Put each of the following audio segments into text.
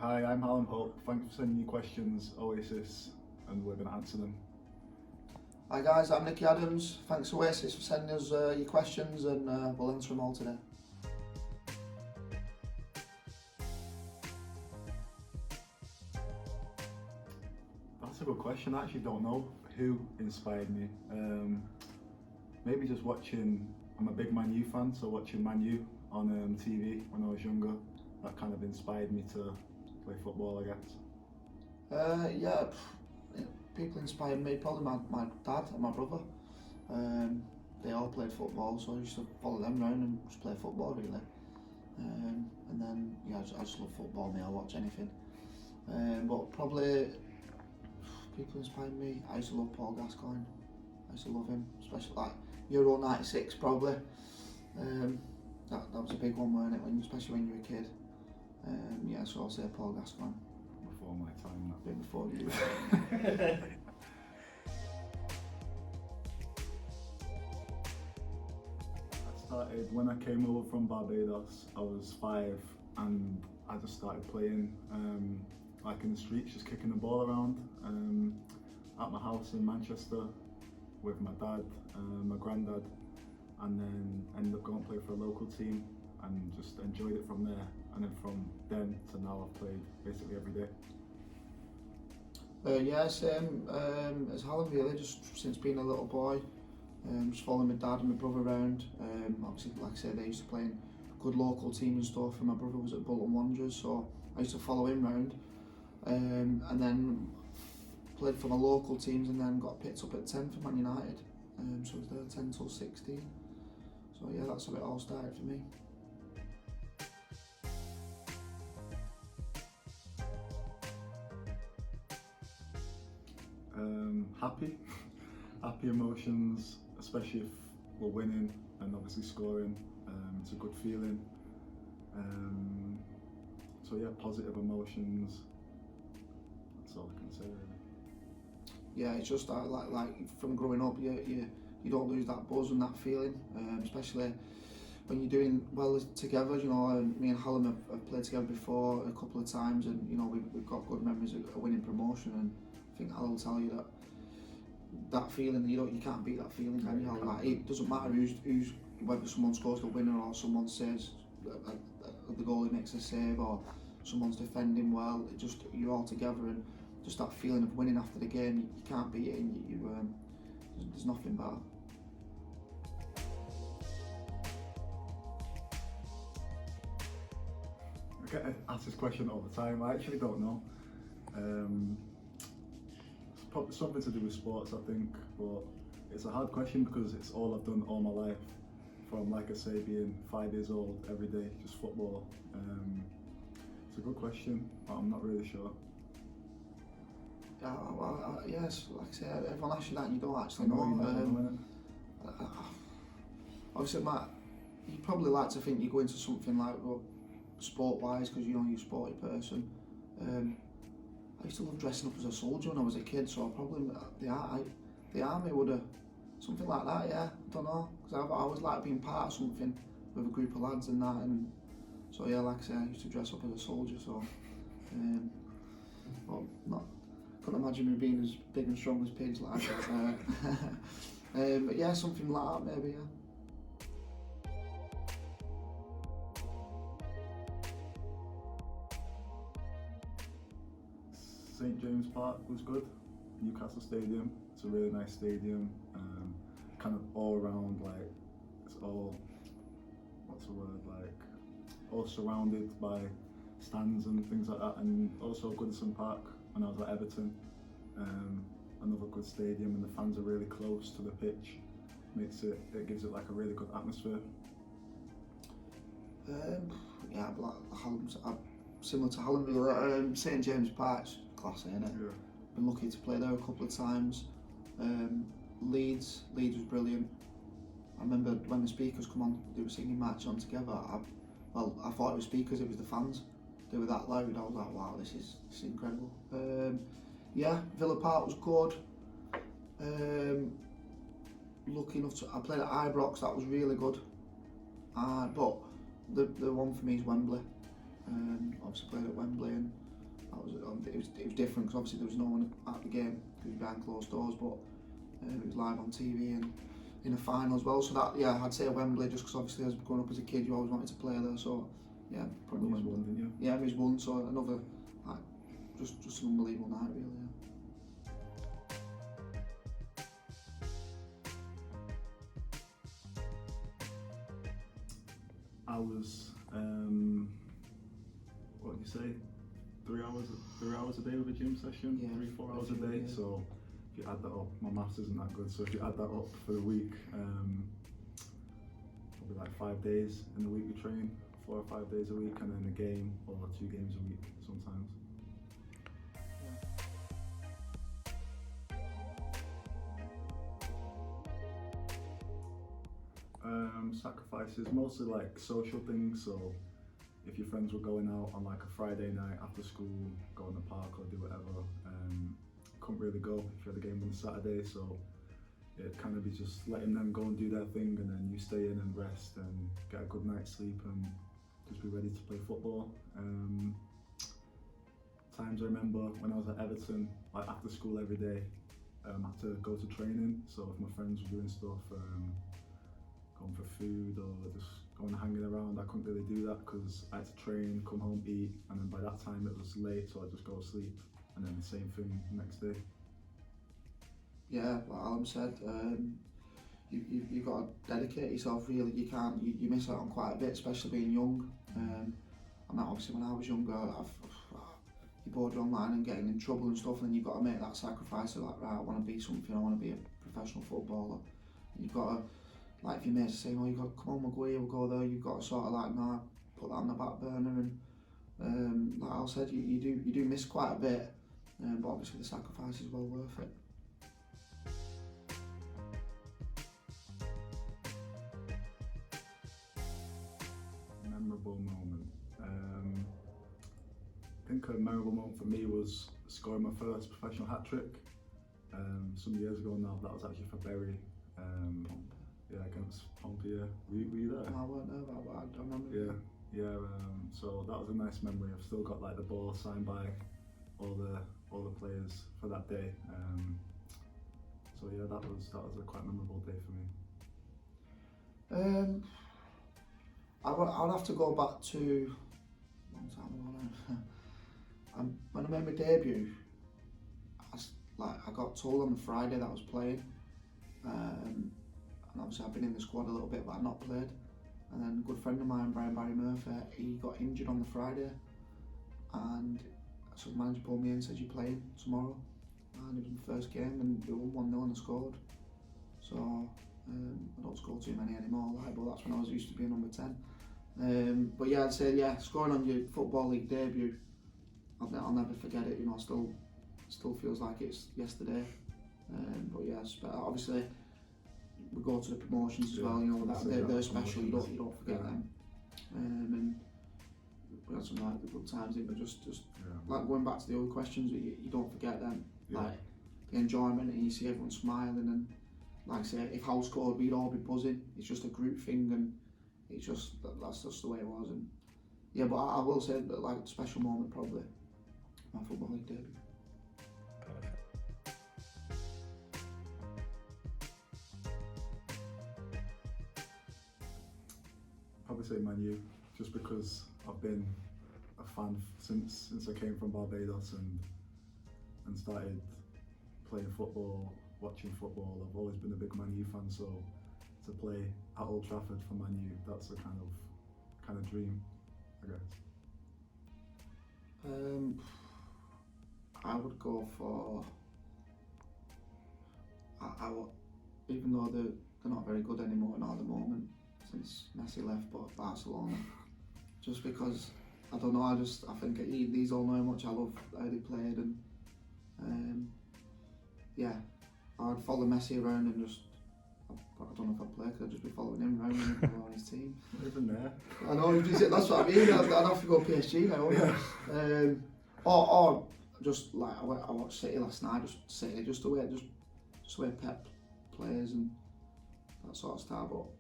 Hi, I'm Hallam. Thanks for sending your questions, Oasis, and we're going to answer them. Hi guys, I'm Nicky Adams. Thanks Oasis for sending us your questions, and we'll answer them all today. That's a good question. I actually don't know who inspired me. Maybe just watching, I'm a big Man U fan, so watching Man U on TV when I was younger, that kind of inspired me to play football, I guess. People inspired me, probably my dad and my brother. They all played football, so I used to follow them around and just play football really. And then, I just love football, I'll watch anything. But probably, people inspired me. I used to love Paul Gascoigne. I used to love him, especially like Euro 96 probably. That was a big one, weren't it, especially when you were a kid. So I'll say Paul Gascoigne. Before my time, A bit before you. I started when I came over from Barbados. I was 5 and I just started playing like in the streets, just kicking the ball around at my house in Manchester with my dad, my granddad, and then ended up going to play for a local team and just enjoyed it from there. And then from then to now, I've played basically every day. Same as Hallam really, just since being a little boy, just following my dad and my brother around. Obviously, like I said, they used to play in a good local team and stuff, and my brother was at Bolton Wanderers, so I used to follow him around. And then played for my local teams, and then got picked up at 10 for Man United. So I was there 10 till 16. So yeah, that's how it all started for me. Happy emotions, especially if we're winning and obviously scoring. It's a good feeling. So yeah, positive emotions. That's all I can say really. Yeah, it's just that like from growing up, you don't lose that buzz and that feeling, especially when you're doing well together. Me and Hallam have played together before a couple of times, and we've got good memories of winning promotion. And I think Hallam will tell you that feeling. You can't beat that feeling, can you? Like, it doesn't matter who's whether someone scores the winner or someone says the goalie makes a save or someone's defending well. You're all together, and just that feeling of winning after the game, you can't beat it, and there's nothing better. I get asked this question all the time. I actually don't know. It's probably something to do with sports, I think, but it's a hard question because it's all I've done all my life. From, like I say, being 5 years old every day, just football. It's a good question, but I'm not really sure. Yes, like I say, everyone asks you that and you don't actually know. Obviously, you probably like to think you go into something like sport-wise because you're a sporty person. I used to love dressing up as a soldier when I was a kid, so probably the army would have something like that. Yeah, I don't know, because I always liked being part of something with a group of lads and that, and so yeah, like I say, I used to dress up as a soldier. So, couldn't imagine me being as big and strong as pigs like that. But yeah, something like that maybe. Yeah. St James Park was good. Newcastle Stadium, it's a really nice stadium. Kind of all around, like, it's all, all surrounded by stands and things like that. And also Goodison Park when I was at Everton, another good stadium, and the fans are really close to the pitch. It gives it like a really good atmosphere. Similar to Hallam, St James Park's classy, innit? Yeah. Been lucky to play there a couple of times. Leeds was brilliant. I remember when the speakers come on, they were singing March On Together. I thought it was speakers, it was the fans. They were that loud. I was like, wow, this is incredible. Villa Park was good. Lucky enough I played at Ibrox, that was really good. But the one for me is Wembley. Obviously played at Wembley, and it was different because obviously there was no one at the game because it was behind closed doors, but it was live on TV and in a final as well. So that, yeah, I'd say Wembley just because obviously as growing up as a kid you always wanted to play there. So yeah, probably Wembley. One, didn't you? Yeah, it was one. So another like just an unbelievable night really. Yeah. I was, what did you say? 3 hours a day with a gym session, Yeah, 4 hours a day. yeah. So if you add that up, my maths isn't that good. So if you add that up for the week, probably like 5 days in the week we train, 4 or 5 days a week, and then a game or 2 games a week sometimes. Sacrifices, mostly like social things. So if your friends were going out on like a Friday night after school, go in the park or do whatever, couldn't really go if you had a game on Saturday. So it'd kind of be just letting them go and do their thing, and then you stay in and rest and get a good night's sleep and just be ready to play football. Times I remember when I was at Everton, like after school every day, I had to go to training. So if my friends were doing stuff, going for food or just going and hanging around, I couldn't really do that because I had to train, come home, eat, and then by that time it was late, so I'd just go to sleep, and then the same thing next day. Yeah, like Hallam said, you've got to dedicate yourself really. You can't, you miss out on quite a bit, especially being young. And that obviously when I was younger, you border online and getting in trouble and stuff, and you've got to make that sacrifice of like, right, I want to be something, I want to be a professional footballer. And you've got to, like if your mates are saying, oh, you've got to come on, we'll go here, we'll go there, you've got to sort of like, nah, put that on the back burner. And like Al said, you do miss quite a bit, but obviously the sacrifice is well worth it. Memorable moment. I think a memorable moment for me was scoring my first professional hat-trick some years ago now. That was actually for Bury. Yeah, against Pompey. Were you there? I weren't there, but I don't remember. Yeah. So that was a nice memory. I've still got like the ball signed by all the players for that day. So yeah, that was a quite memorable day for me. I'd have to go back to a long time ago now. When I made my debut, I got told on the Friday that I was playing. And obviously I've been in the squad a little bit, but I've not played. And then a good friend of mine, Barry Murphy, he got injured on the Friday, and so the manager pulled me in and said, you're playing tomorrow. And it was my first game, and we won 1-0 and I scored. So I don't score too many anymore, but that's when I was used to being number 10. But yeah, I'd say, yeah, scoring on your Football League debut, I'll never forget it. You know, still feels like it's yesterday. But yeah, obviously we go to the promotions as well. You know, they're special. You don't forget them. And we had some like good times in, but just like going back to the other questions, you don't forget them. Yeah. Like the enjoyment, and you see everyone smiling, and like I say, if Hull scored, we'd all be buzzing. It's just a group thing, and it's just that's just the way it was. And yeah, but I will say that like special moment probably my Football League debut. Probably say Man U, just because I've been a fan since I came from Barbados and started playing football, watching football. I've always been a big Man U fan, so to play at Old Trafford for Man U, that's a kind of dream, I guess. I would go for. Even though they're not very good anymore now at the moment, since Messi left, but Barcelona, just because I don't know. I think these all know how much I love how they played, and yeah, I'd follow Messi around and just. I don't know if I'd play, because I'd just be following him around and on his team. Not even there. I know, that's what I mean. I'd have to go PSG now, wouldn't I? Or just like I watched City last night, just the way Pep plays and that sort of style.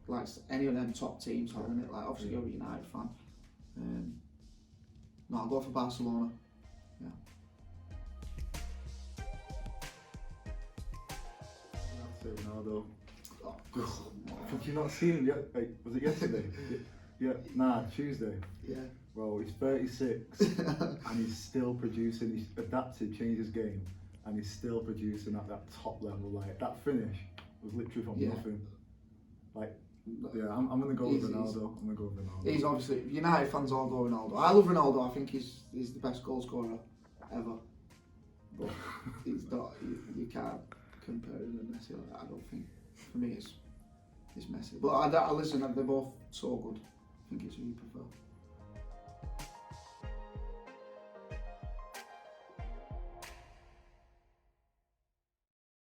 But like any of them top teams, having it, like obviously you're a United fan. No, I'll go for Barcelona. That's it, Ronaldo. Oh, Just, did you not see him yet? Like, was it yesterday? Yeah, nah, Tuesday. yeah. Bro, he's 36 and he's still producing. He's adapted, changed his game, and he's still producing at that top level. Like, that finish was literally from nothing. Like, yeah, I'm gonna go with Ronaldo. I'm gonna go with Ronaldo. He's obviously, United fans all go Ronaldo. I love Ronaldo. I think he's the best goal scorer ever. But he's not. You can't compare him to Messi. I don't think. For me, it's Messi. But I listen. They're both so good. I think it's who you prefer.